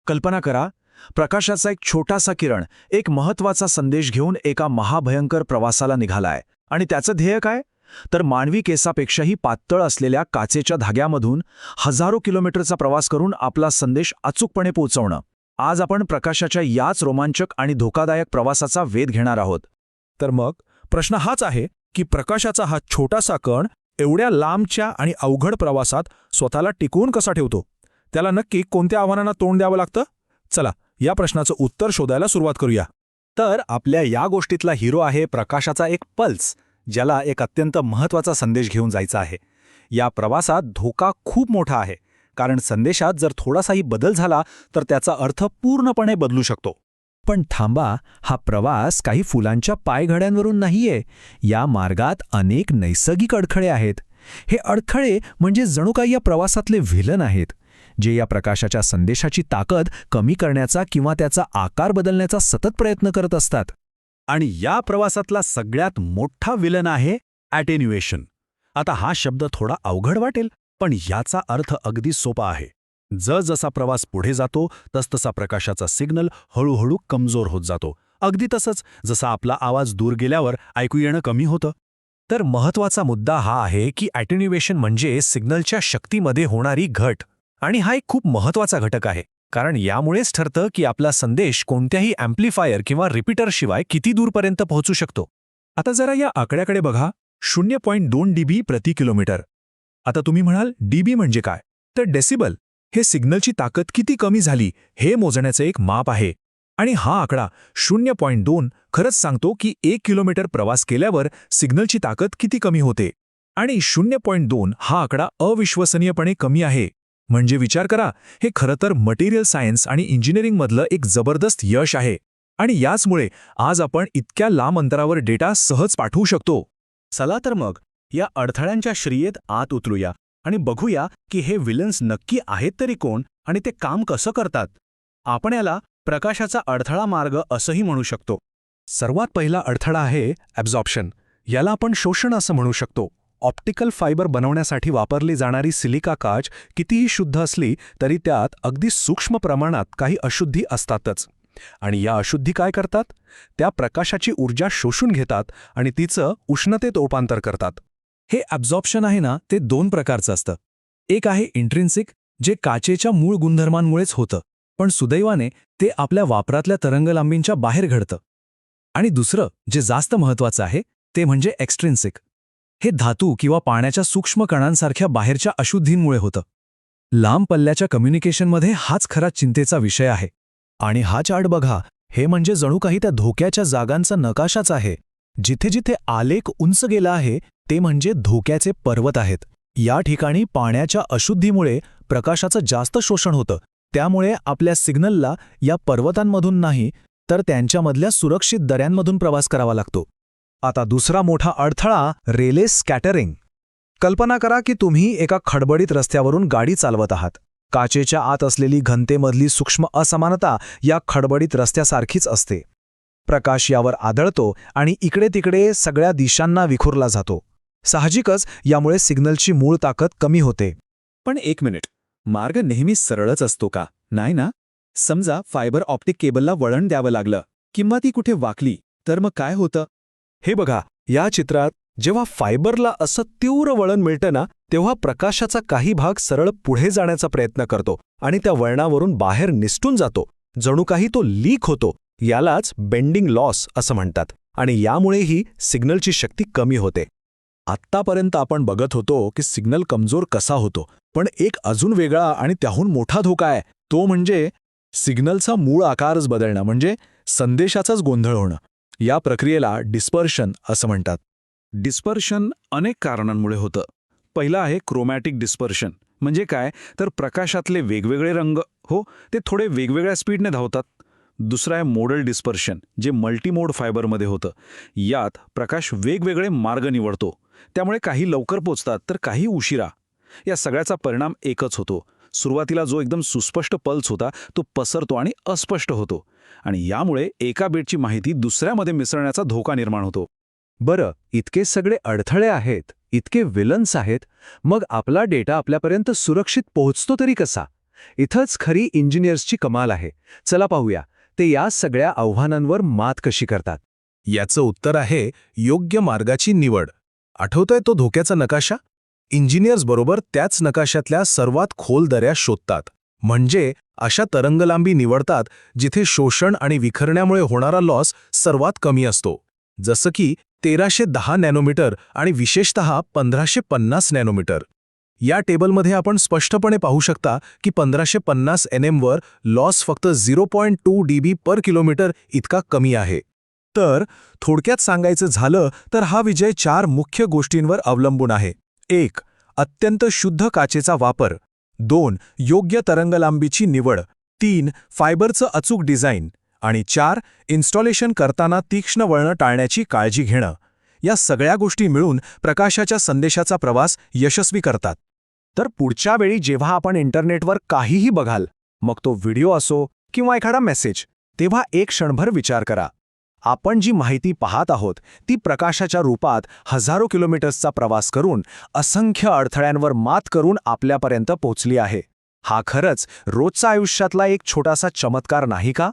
कल्पना करा, प्रकाशाचा एक छोटासा किरण एक महत्वाचा संदेश घेऊन एका महाभयंकर प्रवासाला निघालाय. आणि त्याचं ध्येय काय? तर मानवी केसापेक्षाही पातळ असलेल्या काचेच्या धाग्यामधून हजारो किलोमीटरचा प्रवास करून आपला संदेश अचूकपणे पोहोचवणं. आज आपण प्रकाशाच्या याच रोमांचक आणि धोकादायक प्रवासाचा वेध घेणार आहोत. तर मग प्रश्न हाच आहे की प्रकाशाचा हा छोटासा कण एवढ्या लांबच्या आणि अवघड प्रवासात स्वतःला टिकवून कसा ठेवतो? त्याला नक्की कोणत्या आव्हानांना तोंड द्यावं लागतं? चला, या प्रश्नाचं उत्तर शोधायला सुरुवात करूया. तर आपल्या या गोष्टीतला हिरो आहे प्रकाशाचा एक पल्स, ज्याला एक अत्यंत महत्त्वाचा संदेश घेऊन जायचा आहे. या प्रवासात धोका खूप मोठा आहे, कारण संदेशात जर थोडासाही बदल झाला तर त्याचा अर्थ पूर्णपणे बदलू शकतो. पण थांबा, हा प्रवास काही फुलांच्या पायघड्यांवरून नाहीये. या मार्गात अनेक नैसर्गिक अडखळे आहेत. हे अडखळे म्हणजे जणू काही या प्रवासातले व्हिलन आहेत, जे या प्रकाशाच्या संदेशाची ताकद कमी करण्याचा किंवा त्याचा आकार बदलण्याचा सतत प्रयत्न करत असतात. आणि या प्रवासातला सगळ्यात मोठा विलन आहे ॲटेन्युएशन. आता हा शब्द थोडा अवघड वाटेल, पण याचा अर्थ अगदी सोपा आहे. जसा प्रवास पुढे जातो तसतसा प्रकाशाचा सिग्नल हळूहळू कमजोर होत जातो. अगदी तसंच जसा आपला आवाज दूर गेल्यावर ऐकू येणं कमी होतं. तर महत्त्वाचा मुद्दा हा आहे की ॲटेन्युएशन म्हणजे सिग्नलच्या शक्तीमध्ये होणारी घट. आणि हा एक खूप महत्त्वाचा घटक आहे, कारण यामुळेच ठरतं की आपला संदेश कोणत्याही ॲम्प्लिफायर किंवा रिपीटरशिवाय किती दूरपर्यंत पोहोचू शकतो. आता जरा या आकड्याकडे बघा, 0.2 dB प्रति किलोमीटर. आता तुम्ही म्हणाल, डीबी म्हणजे काय? तर डेसिबल हे सिग्नलची ताकद किती कमी झाली हे मोजण्याचं एक माप आहे. आणि हा आकडा 0.2 खरंच सांगतो की 1 किलोमीटर प्रवास केल्यावर सिग्नलची ताकद किती कमी होते. आणि 0.2 हा आकडा अविश्वसनीयपणे कमी आहे. म्हणजे विचार करा, हे खरं तर मटेरियल सायन्स आणि इंजिनिअरिंगमधलं एक जबरदस्त यश आहे. आणि याचमुळे आज आपण इतक्या लांब अंतरावर डेटा सहज पाठवू शकतो. चला तर मग या अडथळ्यांच्या श्रियेत आत उतरूया आणि बघूया की हे विलन्स नक्की आहेत तरी कोण आणि ते काम कसं करतात. आपण याला प्रकाशाचा अडथळा मार्ग असंही म्हणू शकतो. सर्वात पहिला अडथळा आहे ॲब्झॉर्प्शन. याला आपण शोषण असं म्हणू शकतो. ऑप्टिकल फायबर बनवण्यासाठी वापरली जाणारी सिलिका काच कितीही शुद्ध असली तरी त्यात अगदी सूक्ष्म प्रमाणात काही अशुद्धी असतातच. आणि या अशुद्धी काय करतात? त्या प्रकाशाची ऊर्जा शोषून घेतात आणि तिचं उष्णतेत रूपांतर करतात. हे ॲब्झॉर्प्शन आहे ना, ते 2 प्रकारचं असतं. एक आहे इंट्रिन्सिक, जे काचेच्या मूळ गुणधर्मांमुळेच होतं, पण सुदैवाने ते आपल्या वापरातल्या तरंगलांबींच्या बाहेर घडतं. आणि दुसरं जे जास्त महत्त्वाचं आहे ते म्हणजे एक्स्ट्रिन्सिक. हे धातू किंवा पाण्याच्या सूक्ष्म कणांसारख्या बाहेरच्या अशुद्धींमुळे होतं. लांब पल्ल्याच्या कम्युनिकेशनमध्ये हाच खरा चिंतेचा विषय आहे. आणि हा चार्ट बघा, हे म्हणजे जणू काही त्या धोक्याच्या जागांचा नकाशाच आहे. जिथे जिथे आलेख उंच गेला आहे ते म्हणजे धोक्याचे पर्वत आहेत. या ठिकाणी पाण्याच्या अशुद्धीमुळे प्रकाशाचं जास्त शोषण होतं. त्यामुळे आपल्या सिग्नलला या पर्वतांमधून नाही तर त्यांच्यामधल्या सुरक्षित दऱ्यांमधून प्रवास करावा लागतो. आता दुसरा मोठा अडथळा रेले स्कॅटरिंग. कल्पना करा की तुम्ही एका खडबडीत रस्त्यावरून गाडी चालवत आहात. काचेच्या आत असलेली घनतेमधली सूक्ष्म असमानता या खडबडीत रस्त्यासारखीच असते. प्रकाश यावर आदळतो आणि इकडे तिकडे सगळ्या दिशांना विखुरला जातो. साहजिकच यामुळे सिग्नलची मूळ ताकद कमी होते. पण एक मिनिट, मार्ग नेहमी सरळच असतो का? नाही ना. समजा फायबर ऑप्टिक केबलला वळण द्यावं लागलं किंवा ती कुठे वाकली तर मग काय होतं? हे बघा, या चित्रात जेव्हा फायबरला असं तीव्र वळण मिळतं ना, तेव्हा प्रकाशाचा काही भाग सरळ पुढे जाण्याचा प्रयत्न करतो आणि त्या वळणावरून बाहेर निसटून जातो. जणू काही तो लीक होतो. यालाच बेंडिंग लॉस असं म्हणतात. आणि यामुळेही सिग्नलची शक्ती कमी होते. आत्तापर्यंत आपण बघत होतो की सिग्नल कमजोर कसा होतो, पण एक अजून वेगळा आणि त्याहून मोठा धोका आहे. तो म्हणजे सिग्नलचा मूळ आकारच बदलणं, म्हणजे संदेशाचाच गोंधळ होणं. या प्रक्रियेला डिस्पर्शन असं म्हणतात. डिस्पर्शन अनेक कारणांमुळे होतं. पहिलं आहे क्रोमॅटिक डिस्पर्शन. म्हणजे काय? तर प्रकाशातले वेगवेगळे रंग ते थोडे वेगवेगळ्या स्पीडने धावतात. दुसरं आहे मोडल डिस्पर्शन, जे मल्टीमोड फायबरमध्ये होतं. यात प्रकाश वेगवेगळे मार्ग निवडतो. त्यामुळे काही लवकर पोचतात तर काही उशिरा. या सगळ्याचा परिणाम एकच होतो. सुरुवातीला जो एकदम सुस्पष्ट पल्स होता तो पसरतो आणि अस्पष्ट होतो. आणि यामुळे एका बिटची माहिती दुसऱ्यामध्ये मिसळण्याचा धोका निर्माण होतो. बरं, इतके सगळे अडथळे आहेत, इतके विलन्स आहेत, मग आपला डेटा आपल्यापर्यंत सुरक्षित पोहोचतो तरी कसा? इथंच खरी इंजिनियर्सची कमाल आहे. चला पाहूया ते या सगळ्या आव्हानांवर मात कशी करतात. याचं उत्तर आहे योग्य मार्गाची निवड. आठवतोय तो धोक्याचा नकाशा? इंजिनियर्स बरोबर त्याच नकाशातल्या सर्वात खोल दऱ्या शोधतात. म्हणजे अशा तरंगलांबी निवडतात जिथे शोषण आणि विखरण्यामुळे होणारा लॉस सर्वात कमी असतो. जसं की 1310 नॅनोमीटर आणि विशेषतः 1550 नॅनोमीटर. या टेबलमध्ये आपण स्पष्टपणे पाहू शकता की 1550 NM वर लॉस फक्त 0.2 dB पर किलोमीटर इतका कमी आहे. तर थोडक्यात सांगायचं झालं तर हा विजय 4 मुख्य गोष्टींवर अवलंबून आहे. 1. अत्यंत शुद्ध काचेचा वापर. 2. योग्य तरंगलांबीची निवड. 3. फायबरचं अचूक डिझाईन. आणि 4. इन्स्टॉलेशन करताना तीक्ष्ण वळणं टाळण्याची काळजी घेणं. या सगळ्या गोष्टी मिळून प्रकाशाच्या संदेशाचा प्रवास यशस्वी करतात. तर पुढच्या वेळी जेव्हा आपण इंटरनेटवर काहीही बघाल, मग तो व्हिडिओ असो किंवा एखादा मेसेज, तेव्हा एक क्षणभर विचार करा. आपण जी माहिती पाहत आहोत ती प्रकाशाच्या रूपात हजारो किलोमीटर्सचा प्रवास करून असंख्य अडथळ्यांवर मात करून आपल्यापर्यंत पोहोचली आहे. हा खरंच रोजच्या आयुष्यातला एक छोटासा चमत्कार नाही का?